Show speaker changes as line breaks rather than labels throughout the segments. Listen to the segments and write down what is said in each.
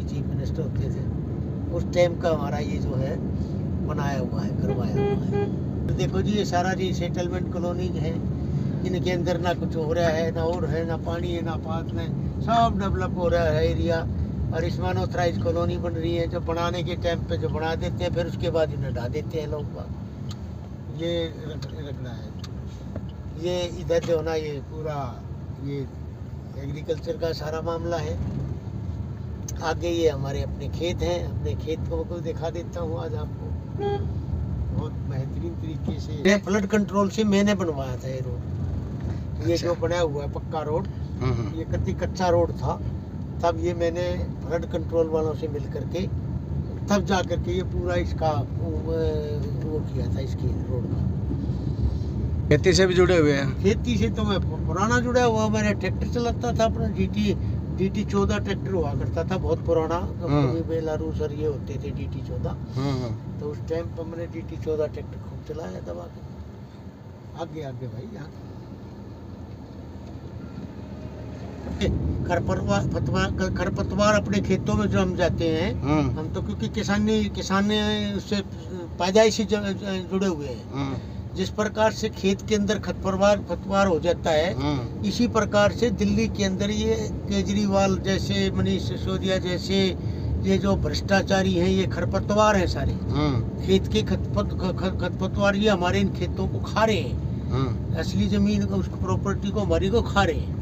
Chief minister होते थे उस टाइम का हमारा ये जो है बनाया हुआ है, करवाया हुआ है। तो देखो जी, ये सारा रीसेटलमेंट कॉलोनी है, इनके अंदर ना कुछ हो रहा है, ना और है, ना पानी है, ना पात में, सब डेवलप हो रहा है एरिया। और इसमें अनऑथराइज कॉलोनी बन रही है, जो बनाने के टाइम पे जो बना देते हैं, फिर उसके बाद इन्हें ढा देते हैं लोग। ये रखना है, ये इधर जो ना ये पूरा ये एग्रीकल्चर का सारा मामला है। आगे ये हमारे अपने खेत हैं, अपने खेत को दिखा देता हूँ आज आपको बहुत बेहतरीन तरीके से। ये फ्लड कंट्रोल से मैंने बनवाया था ये रोड। ये जो बना हुआ है पक्का रोड, ये कच्ची कच्चा रोड था, तब ये मैंने फ्लड कंट्रोल वालों से मिल करके तब जा करके ये पूरा इसका वो किया था, इसकी रोड का।
खेती से भी जुड़े हुए हैं?
खेती से तो मैं पुराना जुड़ा हुआ, मैंने ट्रैक्टर चलाता था अपना, DT 14 ट्रैक्टर हुआ करता था, बहुत पुराना। बेलारूस और ये होते थे DT 14, तो उस टाइम पर मैंने DT 14 ट्रैक्टर खूब चलाया दबा के। आगे आगे भाई, आगे खरपतवार अपने खेतों में जो हम जाते हैं, हम तो क्योंकि किसान उससे पैदाइशी जुड़े हुए हैं। जिस प्रकार से खेत के अंदर खरपतवार हो जाता है, इसी प्रकार से दिल्ली के अंदर ये केजरीवाल जैसे, मनीष सिसोदिया जैसे ये जो भ्रष्टाचारी हैं, ये खरपतवार हैं सारे। खेत के खरपतवार ये हमारे इन खेतों को खा रहे हैं, असली जमीन को, उसको प्रॉपर्टी को, हमारी को खा रहे हैं।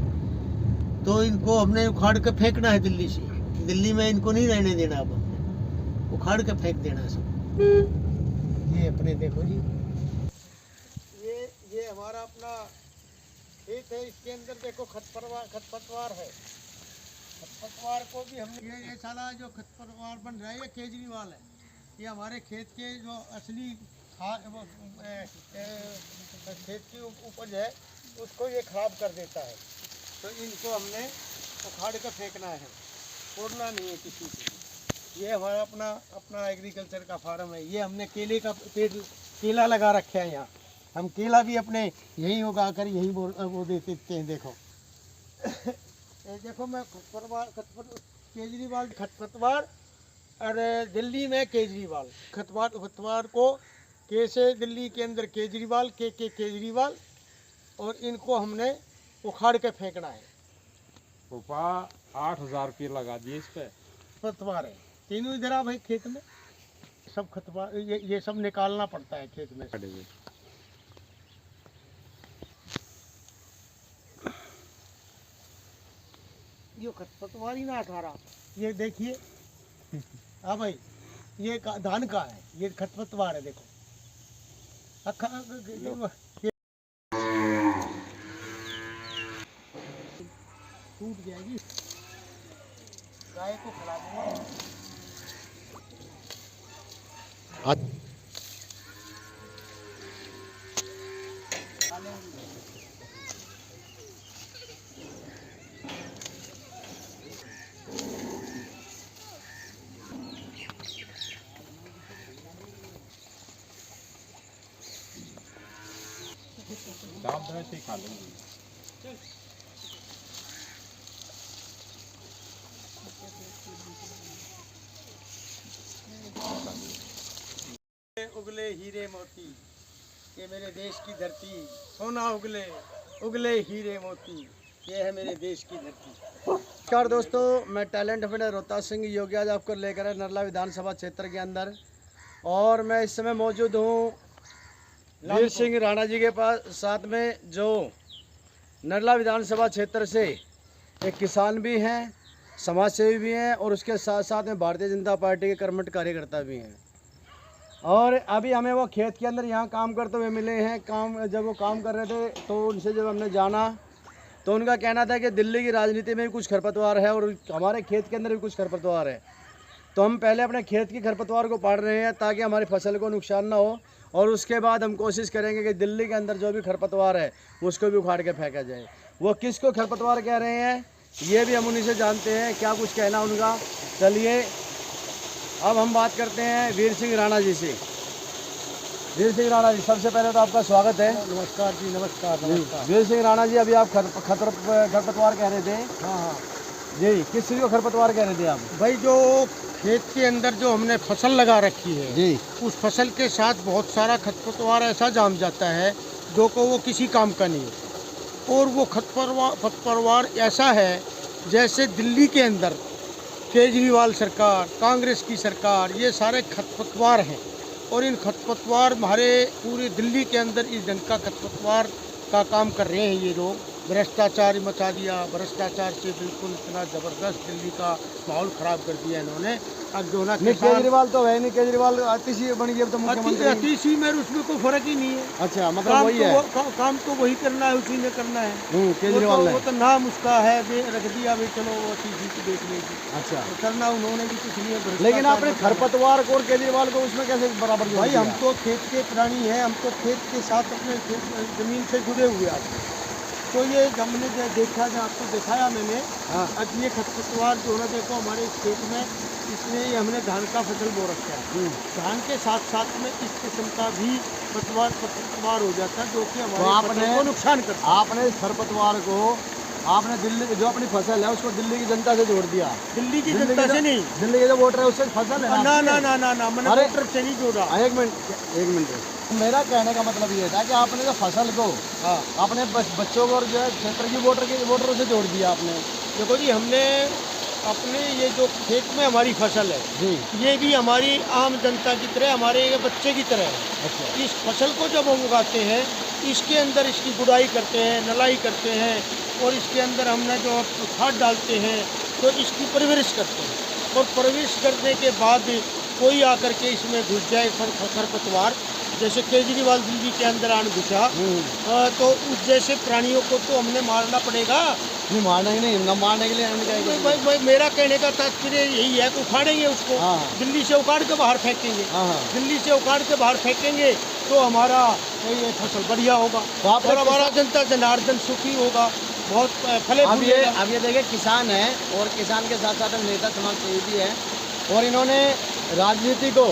तो इनको हमने उखाड़ के फेंकना है दिल्ली से। दिल्ली में इनको नहीं रहने देना, अब हमने उखाड़ के फेंक देना सब। ये अपने देखो जी, ये हमारा अपना खेत है, इसके अंदर देखो खरपतवार है। खरपतवार को भी हमने ये साला जो खरपतवार बन रहा है, ये केजरीवाल है। ये हमारे खेत के जो असली खेत की उपज है, उसको ये खराब कर देता है। तो इनको हमने उखाड़ कर फेंकना है, छोड़ना नहीं है किसी को। ये हमारा अपना एग्रीकल्चर का फार्म है। ये हमने केले का पेड़, केला लगा रखे हैं यहाँ। हम केला भी अपने यहीं उगा कर यहीं वो दे देते हैं। देखो ये देखो, मैं केजरीवाल खरपतवार, और दिल्ली में केजरीवाल। खरपतवार को के से दिल्ली के अंदर केजरीवाल, के केजरीवाल, और इनको हमने उखाड़ के फेंकना है।
रुपया 8,000 रुपये लगा दिए इस पे।
खरपतवार है तीनों इधर आ भाई, खेत में सब खरपतवार, ये सब निकालना पड़ता है खेत में। ये खरपतवार ही ना 18, ये देखिए। हाँ भाई, ये धान का है, ये खरपतवार है, देखो। टूट जाएगी, गाय को खिला दूंगा।
दाम तो ऐसे ही खा लेंगे।
उगले हीरे मोती, ये मेरे देश की धरती, सोना उगले उगले हीरे मोती, ये है मेरे देश की धरती।
नमस्कार दोस्तों, मैं टैलेंट अभिनय रोहतास सिंह योगी आज आपको लेकर है नरला विधानसभा क्षेत्र के अंदर, और मैं इस समय मौजूद हूँ वीर सिंह राणा जी के पास, साथ में जो नरला विधानसभा क्षेत्र से एक किसान भी हैं, समाज सेवी भी हैं, और उसके साथ साथ में भारतीय जनता पार्टी के कर्मठ कार्यकर्ता भी हैं। और अभी हमें वो खेत के अंदर यहाँ काम करते हुए मिले हैं। जब वो काम कर रहे थे तो उनसे जब हमने जाना तो उनका कहना था कि दिल्ली की राजनीति में भी कुछ खरपतवार है और हमारे खेत के अंदर भी कुछ खरपतवार है। तो हम पहले अपने खेत की खरपतवार को पाड़ रहे हैं ताकि हमारी फसल को नुकसान ना हो, और उसके बाद हम कोशिश करेंगे कि दिल्ली के अंदर जो भी खरपतवार है उसको भी उखाड़ के फेंका जाए। वो किसको खरपतवार कह रहे हैं ये भी हम उन्हीं से जानते हैं, क्या कुछ कहना उनका। चलिए अब हम बात करते हैं वीर सिंह राणा जी से। वीर सिंह राणा जी, सबसे पहले तो आपका स्वागत है।
नमस्कार जी, नमस्कार नमस्कार।
वीर सिंह राणा जी, अभी आप खरपतवार कह रहे थे।
हाँ हाँ।
जी, किस चीज़ को खरपतवार कह रहे थे आप?
भाई जो खेत के अंदर जो हमने फसल लगा रखी है,
जी,
उस फसल के साथ बहुत सारा खरपतवार ऐसा जाम जाता है जो को वो किसी काम का नहीं है। और वो खरपतवार ऐसा है जैसे दिल्ली के अंदर केजरीवाल सरकार, कांग्रेस की सरकार, ये सारे खरपतवार हैं। और इन खरपतवार हमारे पूरे दिल्ली के अंदर इस ढंग का खरपतवार का काम कर रहे हैं ये लोग। भ्रष्टाचार मचा दिया, भ्रष्टाचार से बिल्कुल इतना ज़बरदस्त दिल्ली का माहौल ख़राब कर दिया इन्होंने। अब जो ना
नहीं केजरीवाल तो है नहीं, केजरीवाल आतिशी बन गया अब तो मुख्यमंत्री।
अतीशी में उसमें कोई फ़र्क ही नहीं है।
अच्छा, मतलब वही है।
काम तो वही करना है, उसी ने करना है।
केजरीवाल ने।
वो तो नाम उसका है, रख दिया भाई, चलो वो अतीशी को देख लेगी।
अच्छा,
तो करना उन्होंने भी कुछ नहीं है।
लेकिन आपने खरपतवार को और केजरीवाल को उसमें कैसे बराबर जोड़
भाई
दिया?
हम तो खेत के प्राणी हैं, हम तो खेत के साथ अपने ज़मीन से जुड़े हुए आते। तो ये हमने जो देखा, जो आपको दिखाया मैंने,
हाँ।
अब ये खरपतवार जो है ना, देखो हमारे इस खेत में इसमें ये हमने धान का फसल बो रखा है। धान के साथ साथ में इस किस्म का भी खरपतवार हो जाता है जो कि हमारे फसल को नुकसान करता है।
आपने इस खरपतवार को आपने दिल्ली जो अपनी फसल है उसको दिल्ली की जनता से जोड़ दिया।
दिल्ली की जनता से नहीं,
दिल्ली के जो वोटर है उससे फसल है
ना ना ना ना ना, मैंने वोटर से नहीं जोड़ा।
एक मिनट मेरा कहने का मतलब ये था कि आपने जो फसल को अपने बच्चों को और जो है क्षेत्र की वोटरों से जोड़ दिया आपने।
देखो जी, हमने अपने ये जो खेत में हमारी फसल है
जी,
ये भी हमारी आम जनता की तरह, हमारे बच्चे की तरह है।
अच्छा,
इस फसल को जब हम उगाते हैं, इसके अंदर इसकी गुड़ाई करते हैं, नलाई करते हैं, और इसके अंदर हमने जो खाद डालते हैं तो इसकी परवरिश करते हैं। और परवरिश करने के बाद कोई आकर के इसमें घुस जाए खरपतवार, जैसे केजरीवाल दिल्ली के अंदर आन घुसा, तो उस जैसे प्राणियों को तो हमने मारना पड़ेगा।
नहीं मारना ही नहीं, न मारने के लिए हम क्या करेंगे?
भाई मेरा कहने का तात्पर्य यही है कि उखाड़ेंगे उसको, दिल्ली से उखाड़ के बाहर फेंकेंगे। दिल्ली से उखाड़ के बाहर फेंकेंगे तो हमारा ये फसल बढ़िया होगा और हमारा जनता जनार्दन सुखी होगा, बहुत फले फूले।
अब ये देखिए, किसान है और किसान के साथ साथ नेता समाज सेवी भी है, और इन्होंने राजनीति को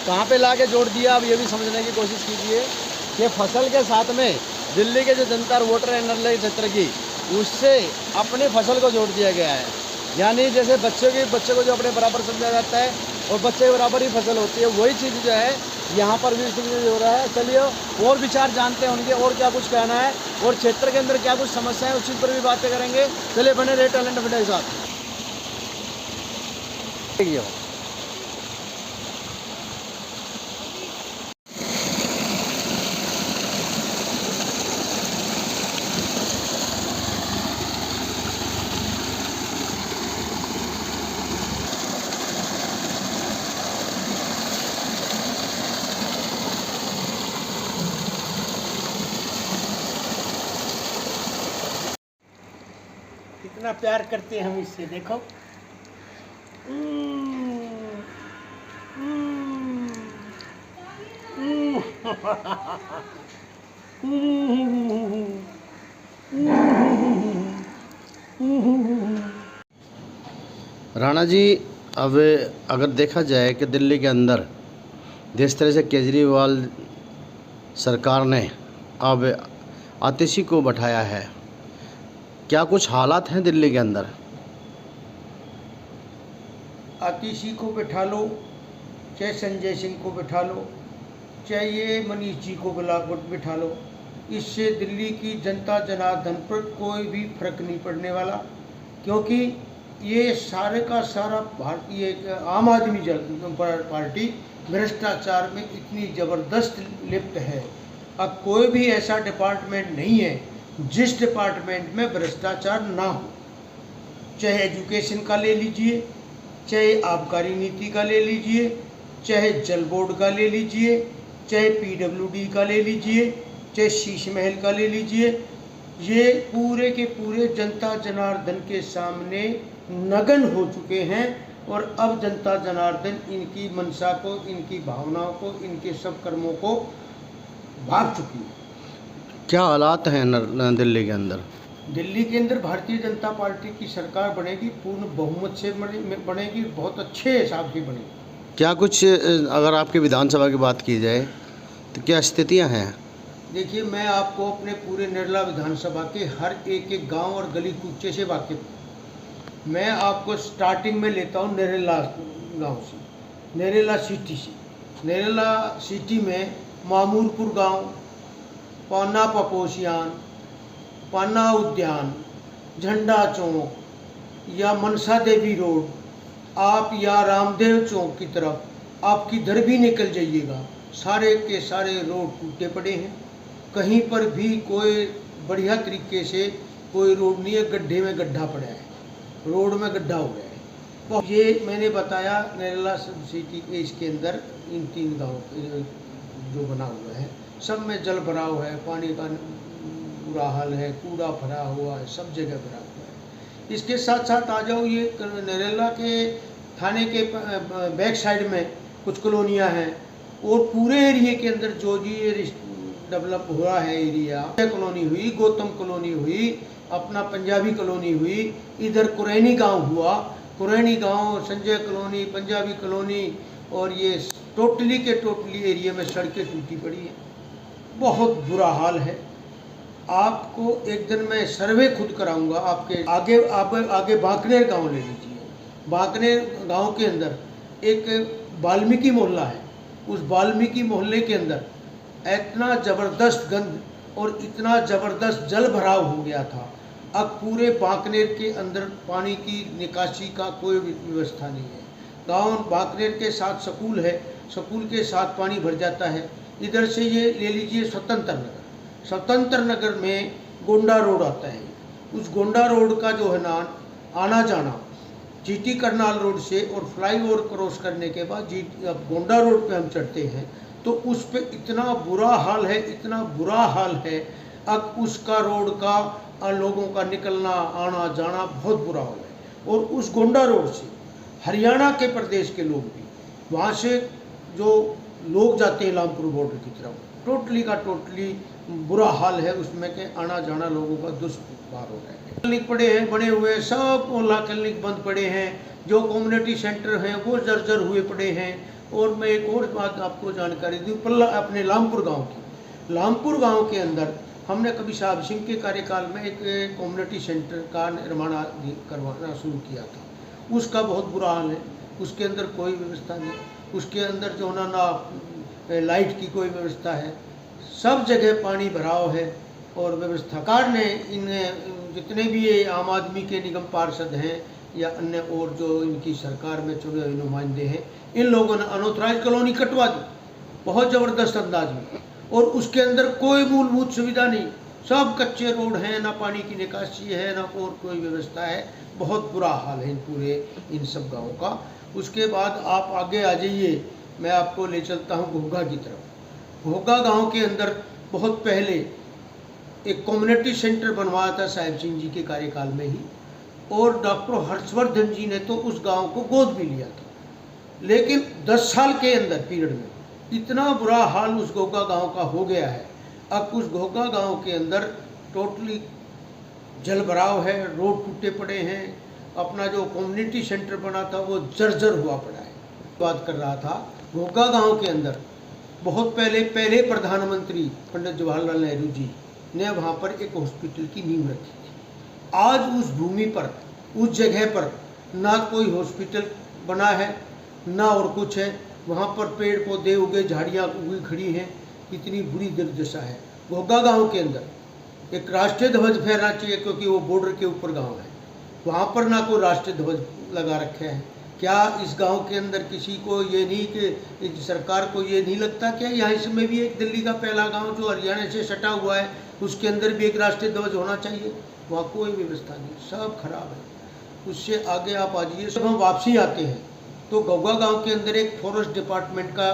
कहाँ पे लाके जोड़ दिया। अब ये भी समझने की कोशिश कीजिए कि फसल के साथ में दिल्ली के जो जनता और वोटर है नर्मदा क्षेत्र की, उससे अपनी फसल को जोड़ दिया गया है। यानी जैसे बच्चे को जो अपने बराबर समझा जाता है और बच्चे के बराबर ही फसल होती है, वही चीज़ जो है यहाँ पर भी इसलिए हो रहा है। चलिए और विचार जानते हैं उनके, और क्या कुछ कहना है और क्षेत्र के अंदर क्या कुछ समस्या है उस चीज़ पर भी बातें करेंगे। चलिए बने रहे टैलेंट इंडिया के साथ।
कितना प्यार करते हैं हम इससे, देखो।
राणा जी, अब अगर देखा जाए कि दिल्ली के अंदर जिस तरह से केजरीवाल सरकार ने अब आतिशी को बैठाया है, क्या कुछ हालात हैं दिल्ली के अंदर?
आतिशी को बैठा लो, चाहे संजय सिंह को बैठा लो, चाहे ये मनीष जी को बैठा लो, इससे दिल्ली की जनता जनार्दन पर कोई भी फर्क नहीं पड़ने वाला। क्योंकि ये सारे का सारा भारतीय आम आदमी पार्टी भ्रष्टाचार में इतनी ज़बरदस्त लिप्त है। अब कोई भी ऐसा डिपार्टमेंट नहीं है जिस डिपार्टमेंट में भ्रष्टाचार ना हो। चाहे एजुकेशन का ले लीजिए, चाहे आबकारी नीति का ले लीजिए, चाहे जल बोर्ड का ले लीजिए, चाहे पीडब्ल्यूडी का ले लीजिए, चाहे शीश महल का ले लीजिए, ये पूरे के पूरे जनता जनार्दन के सामने नगन हो चुके हैं। और अब जनता जनार्दन इनकी मंशा को, इनकी भावनाओं को, इनके सब कर्मों को भाग चुकी है।
क्या हालात हैं दिल्ली के अंदर?
दिल्ली के अंदर भारतीय जनता पार्टी की सरकार बनेगी, पूर्ण बहुमत से बनेगी, बहुत अच्छे हिसाब से बनेगी।
क्या कुछ अगर आपकी विधानसभा की बात की जाए तो क्या स्थितियां हैं?
देखिए, मैं आपको अपने पूरे नरला विधानसभा के हर एक गांव और गली कूचे से वाकिफ हूँ। मैं आपको स्टार्टिंग में लेता हूँ नरेला गांव से, नरेला सिटी से। नरेला सिटी में मामूरपुर गांव, पाना पपोसियान, पाना उद्यान, झंडा चौक या मनसा देवी रोड, आप या रामदेव चौक की तरफ आप किधर भी निकल जाइएगा, सारे के सारे रोड टूटे पड़े हैं। कहीं पर भी कोई बढ़िया तरीके से कोई रोड नहीं है, गड्ढे में गड्ढा पड़ा है, रोड में गड्ढा हो गया है। तो ये मैंने बताया नरेला सिटी के इसके अंदर इन 3 गाँव जो बना हुआ है, सब में जल भराव है, पानी का बुरा हाल है, कूड़ा भरा हुआ है, सब जगह भरा हुआ है। इसके साथ साथ आ जाओ, ये नरेला के थाने के बैक साइड में कुछ कॉलोनियाँ हैं, और पूरे एरिया के अंदर जो ये डेवलप हुआ है एरिया, कॉलोनी हुई, गौतम कॉलोनी हुई, अपना पंजाबी कॉलोनी हुई, इधर कुरैनी गांव हुआ, कुरैनी गांव, संजय कॉलोनी, पंजाबी कॉलोनी, और ये टोटली के टोटली एरिया में सड़कें टूटी पड़ी हैं, बहुत बुरा हाल है। आपको एक दिन मैं सर्वे खुद कराऊंगा आपके आगे। आप आगे बांकनेर गांव ले लीजिए, बांकनेर गांव के अंदर एक वाल्मीकि मोहल्ला है, उस वाल्मीकि मोहल्ले के अंदर इतना ज़बरदस्त गंद और इतना ज़बरदस्त जल भराव हो गया था, अब पूरे बांकनेर के अंदर पानी की निकासी का कोई व्यवस्था नहीं है। गांव बांकनेर के साथ स्कूल है, स्कूल के साथ पानी भर जाता है। इधर से ये ले लीजिए स्वतंत्र नगर, स्वतंत्र नगर में गोंडा रोड आता है, उस गोंडा रोड का जो है ना आना जाना जीटी करनाल रोड से और फ्लाईओवर क्रॉस करने के बाद अब गोंडा रोड पे हम चढ़ते हैं तो उस पे इतना बुरा हाल है, इतना बुरा हाल है, अब उसका रोड का लोगों का निकलना आना जाना बहुत बुरा हाल है। और उस गोंडा रोड से हरियाणा के प्रदेश के लोग भी, वहाँ से जो लोग जाते हैं लामपुर बॉर्डर की तरफ, टोटली का टोटली बुरा हाल है उसमें के आना जाना लोगों का दुष्पार हो रहा है। क्लिनिक पड़े हैं, बने हुए सब मोहल्ला क्लिनिक बंद पड़े हैं, जो कम्युनिटी सेंटर हैं वो जर्जर हुए पड़े हैं। और मैं एक और बात आपको जानकारी दूँ, अपने लामपुर गांव की, लामपुर गांव के अंदर हमने कभी साहब सिंह के कार्यकाल में एक कम्युनिटी सेंटर का निर्माण करवाना शुरू किया था, उसका बहुत बुरा हाल है, उसके अंदर कोई व्यवस्था नहीं, उसके अंदर जो ना लाइट की कोई व्यवस्था है, सब जगह पानी भराव है। और व्यवस्थाकार ने इन जितने भी ये आम आदमी के निगम पार्षद हैं या अन्य और जो इनकी सरकार में चुने हुए नुमाइंदे हैं, इन लोगों ने अनऑथराइज कॉलोनी कटवा दी बहुत ज़बरदस्त अंदाज में, और उसके अंदर कोई मूलभूत सुविधा नहीं, सब कच्चे रोड हैं, ना पानी की निकासी है, ना और कोई व्यवस्था है, बहुत बुरा हाल है इन सब गाँवों का। उसके बाद आप आगे आ जाइए, मैं आपको ले चलता हूँ घोघा की तरफ। घोघा गांव के अंदर बहुत पहले एक कम्युनिटी सेंटर बनवाया था साहिब सिंह जी के कार्यकाल में ही, और डॉक्टर हर्षवर्धन जी ने तो उस गांव को गोद भी लिया था, लेकिन 10 साल के अंदर पीरियड में इतना बुरा हाल उस घोघा गांव का हो गया है। अब उस घोघा गांव के अंदर टोटली जल भराव है, रोड टूटे पड़े हैं, अपना जो कम्युनिटी सेंटर बना था वो जर्जर हुआ पड़ा है। बात कर रहा था घोघा गांव के अंदर बहुत पहले प्रधानमंत्री पंडित जवाहरलाल नेहरू जी ने वहाँ पर एक हॉस्पिटल की नींव रखी थी। आज उस भूमि पर, उस जगह पर ना कोई हॉस्पिटल बना है ना और कुछ है, वहाँ पर पेड़ पौधे उगे, झाड़ियाँ उगी खड़ी हैं, इतनी बुरी दुर्दशा है। घोघा गांव के अंदर एक राष्ट्रीय ध्वज फहरना चाहिए, क्योंकि वो बॉर्डर के ऊपर गांव है, वहाँ पर ना कोई राष्ट्रीय ध्वज लगा रखे हैं। क्या इस गांव के अंदर किसी को ये नहीं कि सरकार को ये नहीं लगता क्या यहाँ इसमें भी एक दिल्ली का पहला गांव जो हरियाणा से सटा हुआ है उसके अंदर भी एक राष्ट्रीय ध्वज होना चाहिए? वहाँ कोई व्यवस्था नहीं, सब खराब है। उससे आगे आप आ जाइए, जब हम वापसी आते हैं तो घोघा गांव के अंदर एक फॉरेस्ट डिपार्टमेंट का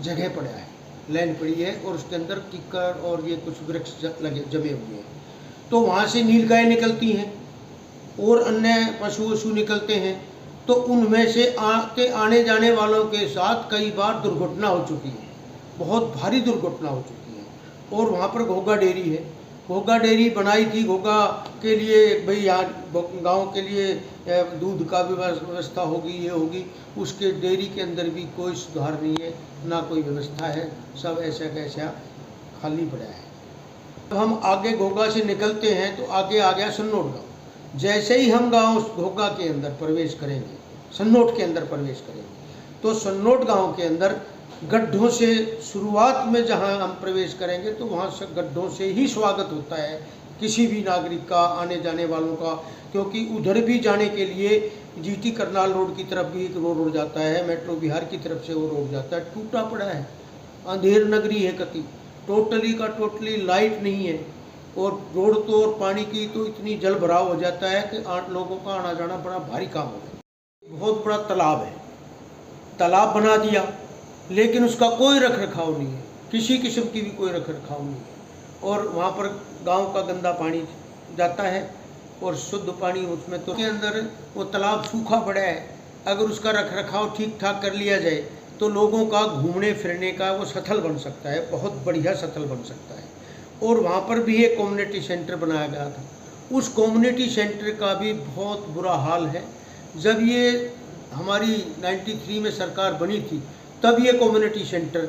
जगह पड़ा है, लैंड पड़ी है, और उसके अंदर किक्कर और ये कुछ वृक्ष लगे जमे हुए हैं। तो वहाँ से नीलगाय निकलती हैं और अन्य पशु वशु निकलते हैं, तो उनमें से आने जाने वालों के साथ कई बार दुर्घटना हो चुकी है, बहुत भारी दुर्घटना हो चुकी है। और वहाँ पर घोघा डेयरी है, घोघा डेयरी बनाई थी घोघा के लिए, भाई यहाँ गांव के लिए दूध का भी व्यवस्था होगी, ये होगी, उसके डेयरी के अंदर भी कोई सुधार नहीं है, ना कोई व्यवस्था है, सब ऐसा कैसा खाली पड़ा है। जब हम आगे घोघा से निकलते हैं तो आगे आ गया सन्नोड गाँव। जैसे ही हम गांव घोगा के अंदर प्रवेश करेंगे, सन्नोट के अंदर प्रवेश करेंगे, तो सन्नोट गांव के अंदर गड्ढों से शुरुआत में जहां हम प्रवेश करेंगे तो वहां से गड्ढों से ही स्वागत होता है किसी भी नागरिक का, आने जाने वालों का, क्योंकि उधर भी जाने के लिए जीटी करनाल रोड की तरफ भी एक रोड जाता है, मेट्रो बिहार की तरफ से वो रोड जाता है, टूटा पड़ा है, अंधेर नगरी है कति, टोटली का टोटली लाइट नहीं है, और रोड तो और पानी की तो इतनी जल भराव हो जाता है कि लोगों का आना जाना बड़ा भारी काम हो गया। बहुत बड़ा तालाब है, तालाब बना दिया लेकिन उसका कोई रख रखाव नहीं है, किसी किस्म की भी कोई रख रखाव नहीं है, और वहाँ पर गांव का गंदा पानी जाता है और शुद्ध पानी उसमें तो के अंदर वो तालाब सूखा पड़ा है। अगर उसका रख रखाव ठीक ठाक कर लिया जाए तो लोगों का घूमने फिरने का वो स्थल बन सकता है, बहुत बढ़िया स्थल बन सकता है। और वहाँ पर भी एक कम्युनिटी सेंटर बनाया गया था, उस कम्युनिटी सेंटर का भी बहुत बुरा हाल है। जब ये हमारी 93 में सरकार बनी थी तब ये कम्युनिटी सेंटर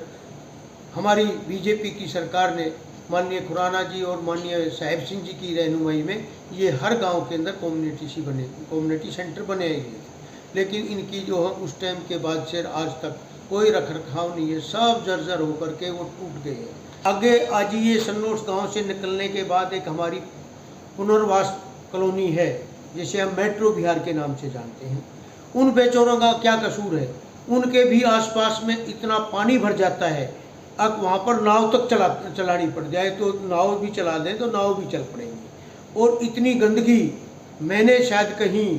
हमारी बीजेपी की सरकार ने, माननीय खुराना जी और माननीय साहिब सिंह जी की रहनुमाई में, ये हर गांव के अंदर कम्युनिटी सेंटर बने हुए थे, लेकिन इनकी जो है उस टाइम के बाद से आज तक कोई रख रखाव नहीं है, सब जर्जर होकर के वो टूट गए हैं। आगे आज ये सन्नोट गांव से निकलने के बाद एक हमारी पुनर्वास कॉलोनी है जिसे हम मेट्रो बिहार के नाम से जानते हैं। उन बेचारों का क्या कसूर है, उनके भी आसपास में इतना पानी भर जाता है, अब वहाँ पर नाव तक चलानी पड़ जाए तो नाव भी चला दें तो नाव भी चल पड़ेंगी। और इतनी गंदगी मैंने शायद कहीं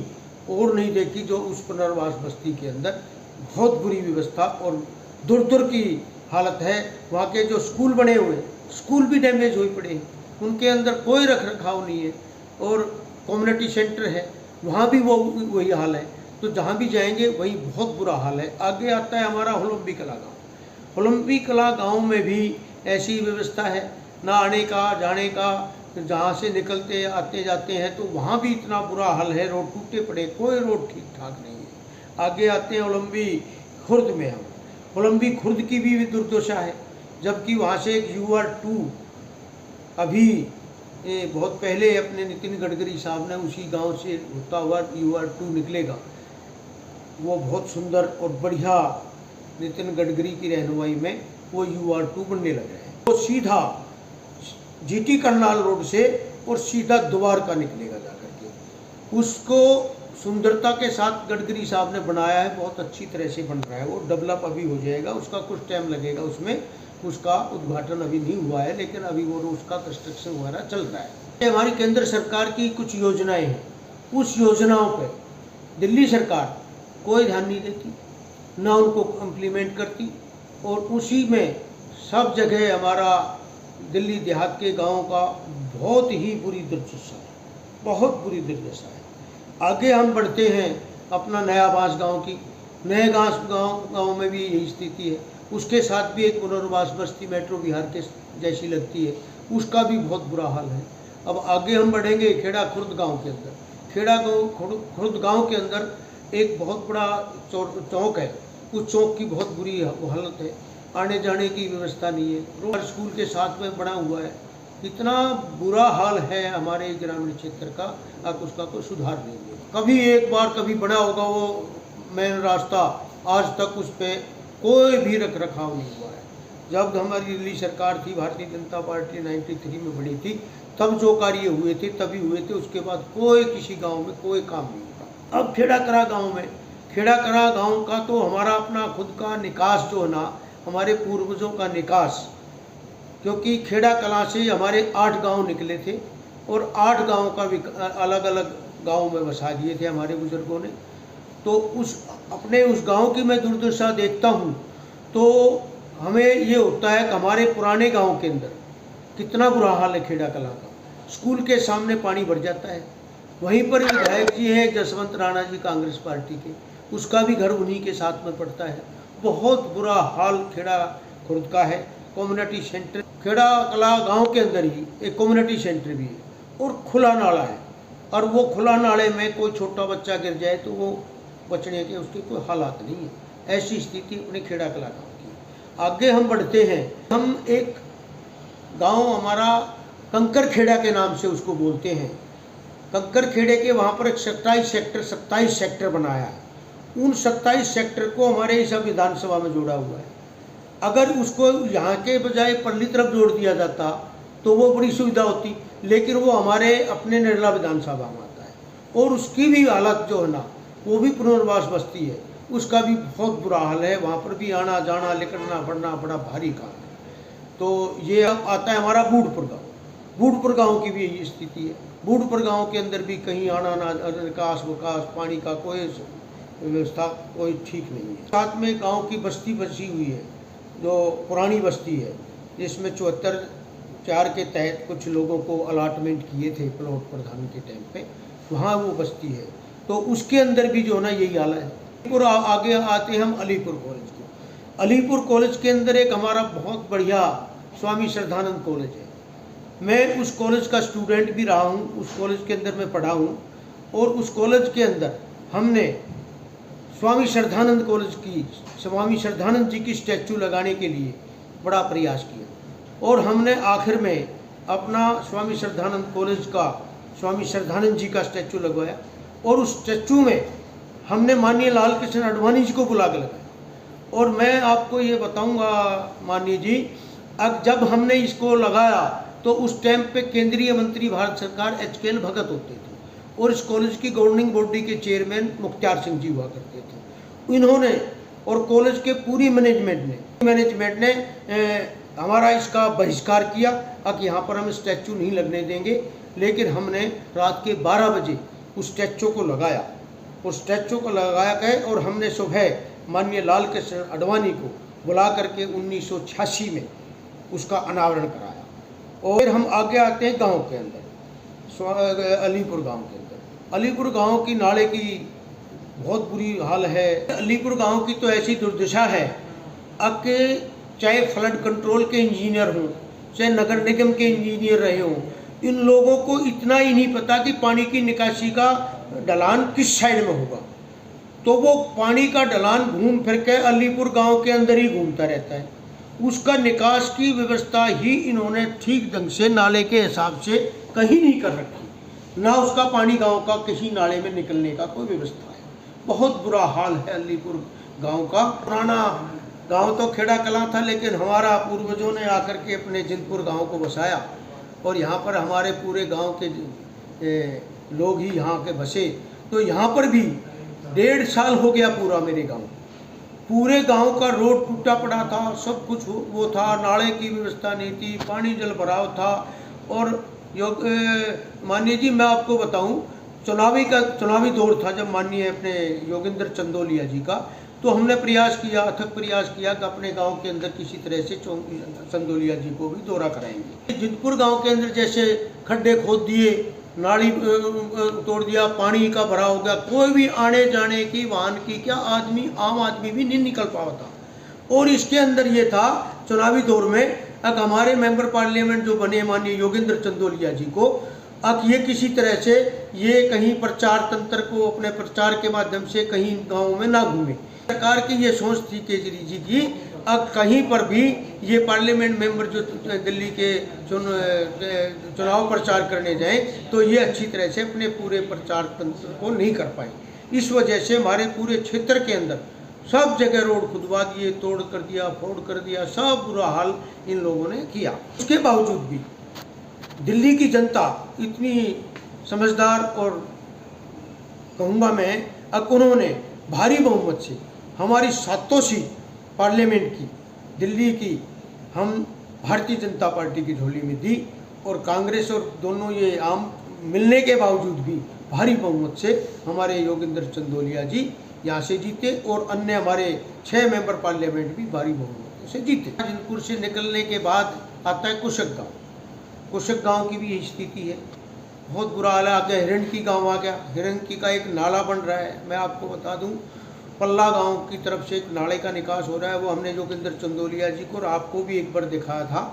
और नहीं देखी जो उस पुनर्वास बस्ती के अंदर, बहुत बुरी व्यवस्था और दूर दूर की हालत है। वहाँ के जो स्कूल बने हुए, स्कूल भी डैमेज हुए पड़े हैं, उनके अंदर कोई रख रखाव नहीं है। और कम्युनिटी सेंटर है वहाँ भी वही हाल है, तो जहाँ भी जाएंगे वही बहुत बुरा हाल है। आगे आता है हमारा होलम्बी कला गाँव। होलम्बी कला गांव में भी ऐसी व्यवस्था है, ना आने का जाने का, जहाँ से निकलते आते जाते हैं तो वहाँ भी इतना बुरा हाल है, रोड टूटे पड़े, कोई रोड ठीक ठाक नहीं है। आगे आते हैं होलम्बी खुर्द में, हम होलम्बी खुर्द की भी दुर्दशा है, जबकि वहाँ से एक UR2 अभी बहुत पहले अपने नितिन गडकरी साहब ने उसी गांव से होता हुआ UR2 निकलेगा, वो बहुत सुंदर और बढ़िया नितिन गडकरी की रहनुमाई में वो UR2 बनने लग रहे हैं। वो सीधा जीटी करनाल रोड से और सीधा द्वारका निकलेगा जाकर के, उसको सुंदरता के साथ गडकरी साहब ने बनाया है, बहुत अच्छी तरह से बन रहा है। वो डेवलप अभी हो जाएगा, उसका कुछ टाइम लगेगा, उसमें उसका उद्घाटन अभी नहीं हुआ है, लेकिन अभी वो उसका कंस्ट्रक्शन वगैरह चल रहा है। हमारी केंद्र सरकार की कुछ योजनाएं हैं, उस योजनाओं पर दिल्ली सरकार कोई ध्यान नहीं देती, ना उनको इम्प्लीमेंट करती, और उसी में सब जगह हमारा दिल्ली देहात के गाँव का बहुत ही बुरी दुर्दशा है, बहुत बुरी दुर्दशा है। आगे हम बढ़ते हैं अपना नया बांस गांव की, नए गांव में भी यही स्थिति है, उसके साथ भी एक पुनर्वास बस्ती मेट्रो बिहार के जैसी लगती है, उसका भी बहुत बुरा हाल है। अब आगे हम बढ़ेंगे खेड़ा खुर्द गाँव के अंदर। खेड़ा खुर्द गाँव के अंदर एक बहुत बड़ा चौक है, उस चौक की बहुत बुरी हालत है, आने जाने की व्यवस्था नहीं है, रोड स्कूल के साथ में बना हुआ है, इतना बुरा हाल है हमारे ग्रामीण क्षेत्र का, आप उसका कोई सुधार नहीं है। कभी एक बार कभी बना होगा वो मेन रास्ता, आज तक उस पर कोई भी रख रखाव नहीं हुआ है। जब हमारी दिल्ली सरकार थी, भारतीय जनता पार्टी 93 में बनी थी, तब जो कार्य हुए थे तभी हुए थे, उसके बाद कोई किसी गांव में कोई काम नहीं हुआ। अब खेड़ाकरा गांव में, खेड़ाकरा गांव का तो हमारा अपना खुद का निकास जो है ना, हमारे पूर्वजों का निकास, क्योंकि खेड़ा कला से हमारे 8 गांव निकले थे और 8 गांव का अलग अलग गांव में बसा दिए थे हमारे बुजुर्गों ने। तो उस गांव की मैं दुर्दशा देखता हूं तो हमें ये होता है कि हमारे पुराने गांव के अंदर कितना बुरा हाल है खेड़ा कला का। स्कूल के सामने पानी भर जाता है, वहीं पर विधायक जी हैं जसवंत राणा जी कांग्रेस पार्टी के, उसका भी घर उन्हीं के साथ में पड़ता है। बहुत बुरा हाल खेड़ा खुर्द का है। कम्युनिटी सेंटर खेड़ा कला गांव के अंदर ही एक कम्युनिटी सेंटर भी है और खुला नाला है, और वो खुला नाले में कोई छोटा बच्चा गिर जाए तो वो बचने के उसके कोई हालात नहीं है। ऐसी स्थिति अपने खेड़ा कला गाँव की। आगे हम बढ़ते हैं, हम एक गांव हमारा कंकर खेड़ा के नाम से उसको बोलते हैं, कंकर खेड़े के वहाँ पर एक 27 सेक्टर बनाया है। उन 27 सेक्टर को हमारे इस विधानसभा में जोड़ा हुआ है। अगर उसको यहाँ के बजाय परली तरफ जोड़ दिया जाता तो वो बड़ी सुविधा होती, लेकिन वो हमारे अपने नरला विधानसभा में आता है और उसकी भी हालत जो है ना, वो भी पुनर्वास बस्ती है, उसका भी बहुत बुरा हाल है। वहाँ पर भी आना जाना निकलना पड़ना बड़ा भारी काम है। तो ये अब आता है हमारा बूढ़पुर गाँव। बूढ़पुर गाँव की भी यही स्थिति है। बूढ़पुर गाँव के अंदर भी कहीं आना ना निकास विकास पानी का कोई व्यवस्था कोई ठीक नहीं है। साथ में गांव की बस्ती बसी हुई है जो पुरानी बस्ती है, जिसमें 74 के तहत कुछ लोगों को अलाटमेंट किए थे प्लॉट प्रधान के टाइम पे, वहाँ वो बस्ती है। तो उसके अंदर भी जो है ना यही हाल है। अलीपुर आगे आते हैं हम अलीपुर कॉलेज को। अलीपुर कॉलेज के अंदर एक हमारा बहुत बढ़िया स्वामी श्रद्धानंद कॉलेज है। मैं उस कॉलेज का स्टूडेंट भी रहा हूँ, उस कॉलेज के अंदर मैं पढ़ा हूँ और उस कॉलेज के अंदर हमने स्वामी श्रद्धानंद कॉलेज की स्वामी श्रद्धानंद जी की स्टैचू लगाने के लिए बड़ा प्रयास किया और हमने आखिर में अपना स्वामी श्रद्धानंद कॉलेज का स्वामी श्रद्धानंद जी का स्टैचू लगवाया और उस स्टैचू में हमने माननीय लाल कृष्ण आडवाणी जी को बुला के लगाया। और मैं आपको ये बताऊंगा माननीय जी, अब जब हमने इसको लगाया तो उस टाइम पे केंद्रीय मंत्री भारत सरकार HKL भगत होते थे और इस कॉलेज की गवर्निंग बॉडी के चेयरमैन मुख्तार सिंह जी हुआ करते थे। इन्होंने और कॉलेज के पूरी मैनेजमेंट ने हमारा इसका बहिष्कार किया कि यहाँ पर हम स्टैचू नहीं लगने देंगे, लेकिन हमने रात के 12 बजे उस स्टैचू को लगाया और स्टैचू को लगाया गए और हमने सुबह माननीय लाल कृष्ण आडवाणी को बुला करके 1986 में उसका अनावरण कराया। और फिर हम आगे आते हैं गांव के अंदर, अलीपुर गांव के अंदर। अलीपुर गांव की नाले की बहुत बुरी हाल है। अलीपुर गांव की तो ऐसी दुर्दशा है अब कि चाहे फ्लड कंट्रोल के इंजीनियर हों, चाहे नगर निगम के इंजीनियर रहे हों, इन लोगों को इतना ही नहीं पता कि पानी की निकासी का ढलान किस साइड में होगा। तो वो पानी का ढलान घूम फिर के अलीपुर गांव के अंदर ही घूमता रहता है। उसका निकास की व्यवस्था ही इन्होंने ठीक ढंग से नाले के हिसाब से कहीं नहीं कर रखी, ना उसका पानी गांव का किसी नाले में निकलने का कोई व्यवस्था है। बहुत बुरा हाल है अलीपुर गांव का। पुराना गांव तो खेड़ा कलां था, लेकिन हमारा पूर्वजों ने आकर के अपने जिंदपुर गांव को बसाया और यहाँ पर हमारे पूरे गांव के लोग ही यहाँ के बसे। तो यहाँ पर भी 1.5 साल हो गया पूरा मेरे गांव, पूरे गांव का रोड टूटा पड़ा था, सब कुछ वो था, नाले की व्यवस्था नहीं थी, पानी जल भराव था। और माननीय जी मैं आपको बताऊं, चुनावी दौर था जब माननीय अपने योगेंद्र चंदोलिया जी का, तो हमने प्रयास किया, अथक प्रयास किया कि अपने गांव के अंदर किसी तरह से चंदोलिया जी को भी दौरा कराएंगे। जिंदपुर गांव के अंदर जैसे खड्डे खोद दिए, नाली तोड़ दिया, पानी का भरा हो गया, कोई भी आने जाने की वाहन की क्या आम आदमी भी नहीं निकल पाता था। और इसके अंदर ये था चुनावी दौर में अब हमारे मेंबर पार्लियामेंट जो बने माननीय योगेंद्र चंदोलिया जी को, अब ये किसी तरह से ये कहीं प्रचार तंत्र को अपने प्रचार के माध्यम से कहीं गाँव में ना घूमे। सरकार की ये सोच थी केजरी जी की, अब कहीं पर भी ये पार्लियामेंट मेंबर जो दिल्ली के चुनाव प्रचार करने जाएं तो ये अच्छी तरह से अपने पूरे प्रचार तंत्र को नहीं कर पाए। इस वजह से हमारे पूरे क्षेत्र के अंदर सब जगह रोड खुदवा दिए, तोड़ कर दिया, फोड़ कर दिया, सब बुरा हाल इन लोगों ने किया। उसके बावजूद भी दिल्ली की जनता इतनी समझदार और कहूँगा मैं, अब उन्होंने भारी बहुमत से हमारी 7 सीट पार्लियामेंट की दिल्ली की हम भारतीय जनता पार्टी की झोली में दी और कांग्रेस और दोनों ये आम मिलने के बावजूद भी भारी बहुमत से हमारे योगेंद्र चंदोलिया जी यहाँ से जीते और अन्य हमारे 6 मेंबर पार्लियामेंट भी भारी बहुमत से जीते। जिंदपुर से निकलने के बाद आता है कुशक गाँव। कुशक गाँव की भी यही स्थिति है, बहुत बुरा हाल है। आगे हिरणकी गाँव आ गया, हिरणकी का एक नाला बन रहा है। मैं आपको बता दूं, पल्ला गांव की तरफ से एक नाले का निकास हो रहा है, वो हमने योगेंद्र चंदोलिया जी को और आपको भी एक बार दिखाया था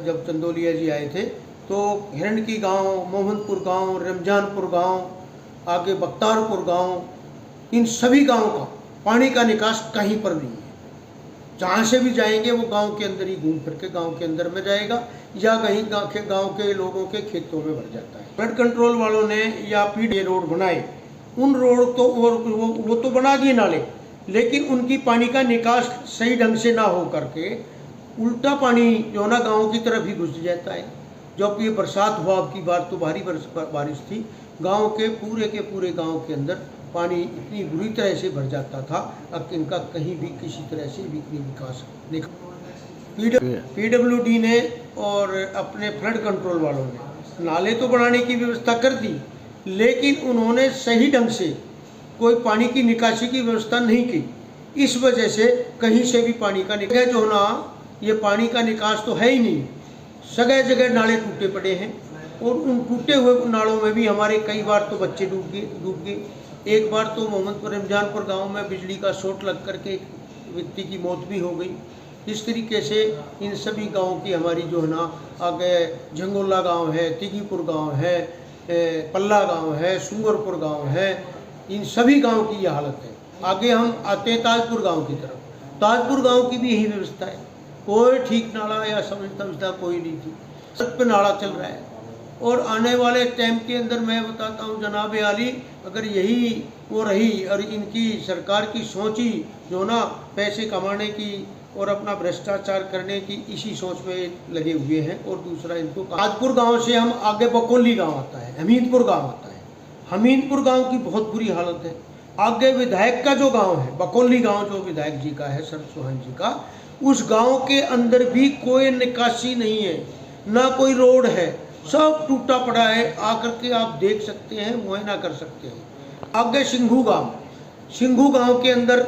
जब चंदोलिया जी आए थे। तो हिरणकी गांव, मोहनपुर गांव, रमजानपुर गांव, आगे बख्तारपुर गांव, इन सभी गांवों का पानी का निकास कहीं पर नहीं है। जहाँ से भी जाएंगे वो गांव के अंदर ही घूम फिर के गांव के अंदर में जाएगा या कहीं गांव के लोगों के खेतों में भर जाता है। फ्लड कंट्रोल वालों ने या ये रोड बनाए, उन रोड तो वो तो बना दिए नाले, लेकिन उनकी पानी का निकास सही ढंग से ना हो करके उल्टा पानी जो ना गाँव की तरफ ही घुस जाता है। जब ये बरसात हुआ, अब की बार तो भारी बारिश थी, गांव के पूरे गांव के अंदर पानी इतनी बुरी तरह से भर जाता था, अब इनका कहीं भी किसी तरह से भी विकास नहीं। PWD ने और अपने फ्लड कंट्रोल वालों ने नाले तो बनाने की व्यवस्था कर दी, लेकिन उन्होंने सही ढंग से कोई पानी की निकासी की व्यवस्था नहीं की। इस वजह से कहीं से भी पानी का निकास जो ना, ये पानी का निकास तो है ही नहीं। जगह जगह नाले टूटे पड़े हैं और उन टूटे हुए नालों में भी हमारे कई बार तो बच्चे डूब गए। एक बार तो मोहम्मदपुर रमजानपुर गांव में बिजली का शॉट लग करके एक व्यक्ति की मौत भी हो गई। इस तरीके से इन सभी गांवों की हमारी जो है ना, आगे झंगोला गांव है, तिगीपुर गांव है, पल्ला गांव है, सुंगरपुर गांव है, इन सभी गांव की यह हालत है। आगे हम आते हैं ताजपुर गांव की तरफ, ताजपुर गांव की भी यही व्यवस्था है, कोई ठीक नाला या समझता कोई नहीं थी, सब पे नाला चल रहा है। और आने वाले टाइम के अंदर मैं बताता हूँ जनाब आली, अगर यही वो रही और इनकी सरकार की सोच ही जो ना पैसे कमाने की और अपना भ्रष्टाचार करने की इसी सोच में लगे हुए हैं। और दूसरा, इनको ताजपुर गांव से हम आगे बकोली गांव आता है, हमीदपुर गांव आता है। हमीदपुर गांव की बहुत बुरी हालत है। आगे विधायक का जो गांव है, बकोली गांव जो विधायक जी का है, शरद चौहान जी का, उस गांव के अंदर भी कोई निकासी नहीं है, ना कोई रोड है, सब टूटा पड़ा है। आकर के आप देख सकते हैं, मुआयना कर सकते हैं। आगे सिंघू गांव के अंदर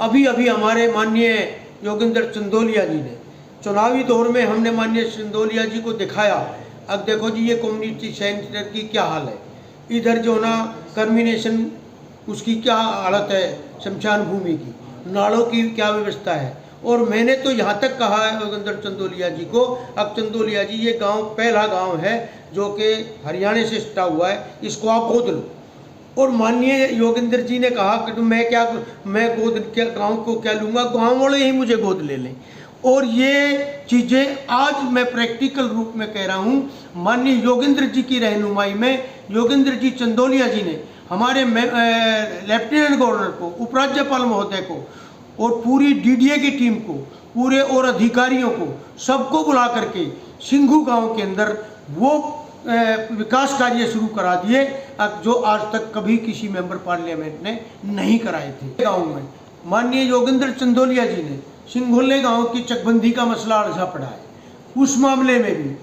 अभी हमारे माननीय योगेंद्र चंदोलिया जी ने चुनावी दौर में, हमने माननीय चंदोलिया जी को दिखाया, अब देखो जी ये कम्युनिटी सेंटर की क्या हाल है, इधर जो ना टर्मिनेशन उसकी क्या हालत है, शमशान भूमि की, नालों की क्या व्यवस्था है। और मैंने तो यहाँ तक कहा है योगेंद्र चंदोलिया जी को, अब चंदोलिया जी ये गांव पहला गांव है जो कि हरियाणा से स्टा हुआ है, इसको आप गोद लो। और माननीय योगेंद्र जी ने कहा कि मैं गोद क्या गांव को क्या लूँगा, गांव वाले ही मुझे गोद ले लें। और ये चीज़ें आज मैं प्रैक्टिकल रूप में कह रहा हूँ, माननीय योगेंद्र जी की रहनुमाई में, योगेंद्र जी चंदोलिया जी ने हमारे लेफ्टिनेंट गवर्नर को, उपराज्यपाल महोदय को और पूरी DDA की टीम को, पूरे और अधिकारियों को, सबको बुला करके सिंघू गांव के अंदर वो विकास कार्य शुरू करा दिए जो आज तक कभी किसी मेंबर पार्लियामेंट ने नहीं कराए थे। गांव में माननीय योगेंद्र चंदोलिया जी ने सिंघोले गांव की चकबंदी का मसला अड़झा पड़ा है, उस मामले में भी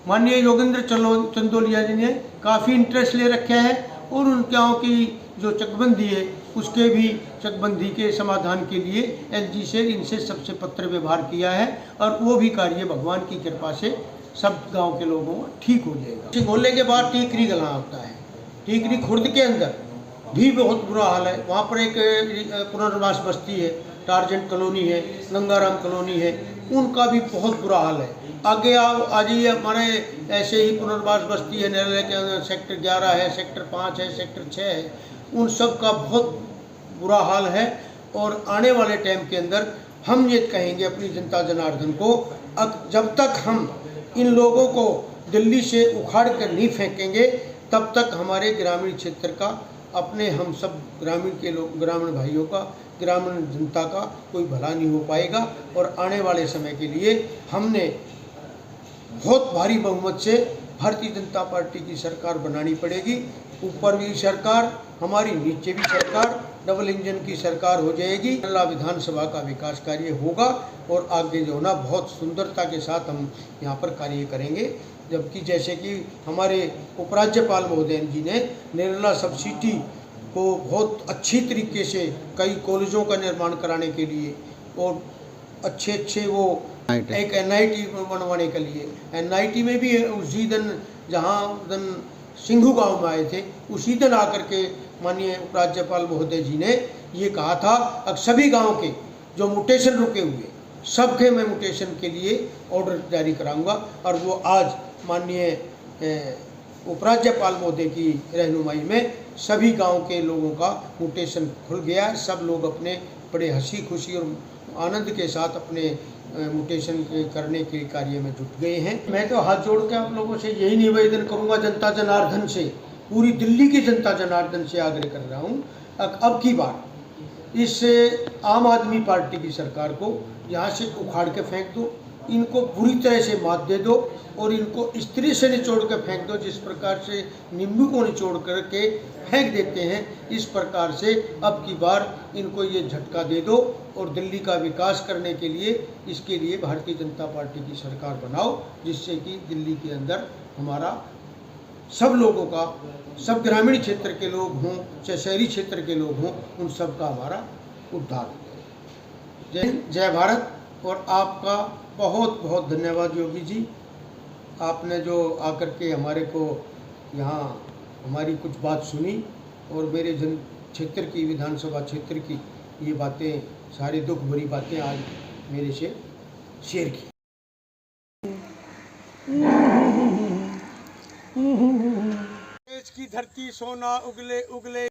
माननीय योगेंद्र चंदोलिया जी ने काफ़ी इंटरेस्ट ले रखे हैं और उन गाँव की जो चकबंदी है उसके भी चकबंदी के समाधान के लिए LG से इनसे सबसे पत्र व्यवहार किया है और वो भी कार्य भगवान की कृपा से सब गांव के लोगों को ठीक हो जाएगा। सिंघोले के बाद टीकरी गला आता है, टीकरी खुर्द के अंदर भी बहुत बुरा हाल है। वहाँ पर एक पुनर्वास बस्ती है, टार्जेंट कॉलोनी है, गंगाराम कॉलोनी है, उनका भी बहुत बुरा हाल है। आगे आज ही हमारे ऐसे ही पुनर्वास बस्ती है, न्यायालय के अंदर सेक्टर 11 है, सेक्टर 5 है, सेक्टर 6 है, उन सब का बहुत बुरा हाल है। और आने वाले टाइम के अंदर हम ये कहेंगे अपनी जनता जनार्दन को, अब जब तक हम इन लोगों को दिल्ली से उखाड़ कर नहीं फेंकेंगे, तब तक हमारे ग्रामीण क्षेत्र का, अपने हम सब ग्रामीण के लोग, ग्रामीण भाइयों का, ग्रामीण जनता का कोई भला नहीं हो पाएगा। और आने वाले समय के लिए हमने बहुत भारी बहुमत से भारतीय जनता पार्टी की सरकार बनानी पड़ेगी। ऊपर भी सरकार हमारी, नीचे भी सरकार, डबल इंजन की सरकार हो जाएगी। नर्ला विधानसभा का विकास कार्य होगा और आगे जो ना बहुत सुंदरता के साथ हम यहाँ पर कार्य करेंगे। जबकि जैसे कि हमारे उपराज्यपाल महोदय जी ने नर्ला सब सिटी को बहुत अच्छी तरीके से कई कॉलेजों का निर्माण कराने के लिए और अच्छे वो एक NIT बनवाने के लिए, NIT में भी उसी दिन जहाँ दिन सिंघू गांव में आए थे, उसी दिन आकर के माननीय उपराज्यपाल महोदय जी ने ये कहा था अब सभी गांव के जो म्यूटेशन रुके हुए सबके मैं म्यूटेशन के लिए ऑर्डर जारी कराऊंगा। और वो आज माननीय उपराज्यपाल महोदय की रहनुमाई में सभी गांव के लोगों का म्यूटेशन खुल गया है। सब लोग अपने बड़े हंसी खुशी और आनंद के साथ अपने म्यूटेशन करने के कार्य में जुट गए हैं। मैं तो हाथ जोड़ के आप लोगों से यही निवेदन करूंगा, जनता जनार्दन से, पूरी दिल्ली की जनता जनार्दन से आग्रह कर रहा हूं, अब की बार इस आम आदमी पार्टी की सरकार को यहाँ से उखाड़ के फेंक दो, इनको बुरी तरह से मात दे दो और इनको इस तरह से निचोड़ कर फेंक दो जिस प्रकार से नींबू को निचोड़ करके फेंक देते हैं, इस प्रकार से अब की बार इनको ये झटका दे दो और दिल्ली का विकास करने के लिए इसके लिए भारतीय जनता पार्टी की सरकार बनाओ, जिससे कि दिल्ली के अंदर हमारा सब लोगों का, सब ग्रामीण क्षेत्र के लोग हों चाहे शहरी क्षेत्र के लोग हों, उन सब का हमारा उद्धार हो। जय भारत। और आपका बहुत बहुत धन्यवाद योगी जी, आपने जो आकर के हमारे को यहाँ हमारी कुछ बात सुनी और मेरे जन क्षेत्र की, विधानसभा क्षेत्र की ये बातें, सारी दुख भरी बातें आज मेरे से शेयर की। देश की धरती सोना उगले उगले